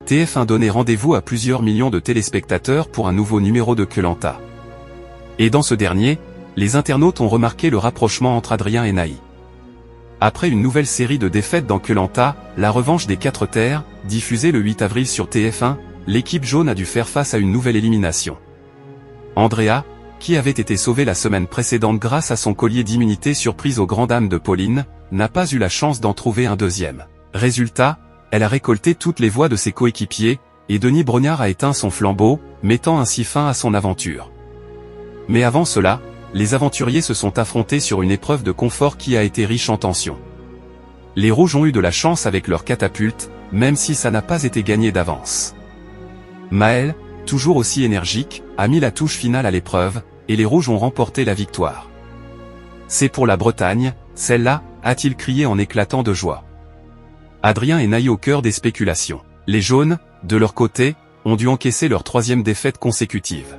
TF1 donnait rendez-vous à plusieurs millions de téléspectateurs pour un nouveau numéro de Koh-Lanta. Et dans ce dernier, les internautes ont remarqué le rapprochement entre Adrien et Nahii. Après une nouvelle série de défaites dans Koh-Lanta, la revanche des 4 terres, diffusée le 8 avril sur TF1, l'équipe jaune a dû faire face à une nouvelle élimination. Andrea, qui avait été sauvée la semaine précédente grâce à son collier d'immunité surprise aux grandes dames de Pauline, n'a pas eu la chance d'en trouver un deuxième. Résultat, elle a récolté toutes les voix de ses coéquipiers, et Denis Brognard a éteint son flambeau, mettant ainsi fin à son aventure. Mais avant cela, les aventuriers se sont affrontés sur une épreuve de confort qui a été riche en tensions. Les rouges ont eu de la chance avec leur catapulte, même si ça n'a pas été gagné d'avance. Maël, toujours aussi énergique, a mis la touche finale à l'épreuve, et les rouges ont remporté la victoire. C'est pour la Bretagne, celle-là, a-t-il crié en éclatant de joie. Adrien et Nahii au cœur des spéculations. Les jaunes, de leur côté, ont dû encaisser leur 3e défaite consécutive.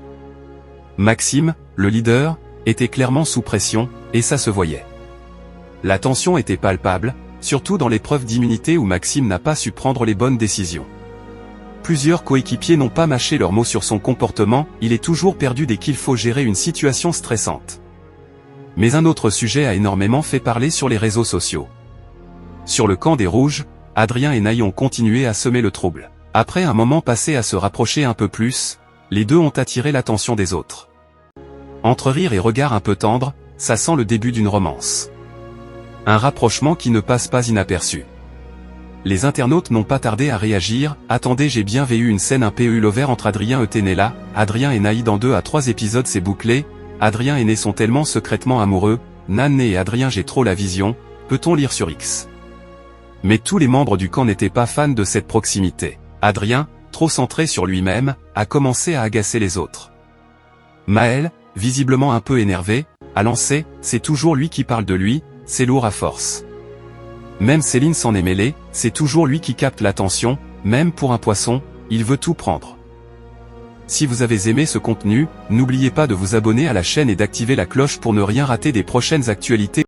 Maxime, le leader, était clairement sous pression, et ça se voyait. La tension était palpable, surtout dans l'épreuve d'immunité où Maxime n'a pas su prendre les bonnes décisions. Plusieurs coéquipiers n'ont pas mâché leurs mots sur son comportement, il est toujours perdu dès qu'il faut gérer une situation stressante. Mais un autre sujet a énormément fait parler sur les réseaux sociaux. Sur le camp des rouges, Adrien et Nahii ont continué à semer le trouble. Après un moment passé à se rapprocher un peu plus, les deux ont attiré l'attention des autres. Entre rire et regard un peu tendres, ça sent le début d'une romance. Un rapprochement qui ne passe pas inaperçu. Les internautes n'ont pas tardé à réagir. Attendez, j'ai bien vu une scène un peu lover entre Adrien et Tenella. Adrien et Nahii dans 2 à 3 épisodes c'est bouclé. Adrien et Nahii sont tellement secrètement amoureux. Nan et Adrien j'ai trop la vision, peut-on lire sur X. Mais tous les membres du camp n'étaient pas fans de cette proximité. Adrien, trop centré sur lui-même, a commencé à agacer les autres. Maël, visiblement un peu énervé, a lancé « c'est toujours lui qui parle de lui, c'est lourd à force ». Même Céline s'en est mêlée, c'est toujours lui qui capte l'attention, même pour un poisson, il veut tout prendre. Si vous avez aimé ce contenu, n'oubliez pas de vous abonner à la chaîne et d'activer la cloche pour ne rien rater des prochaines actualités.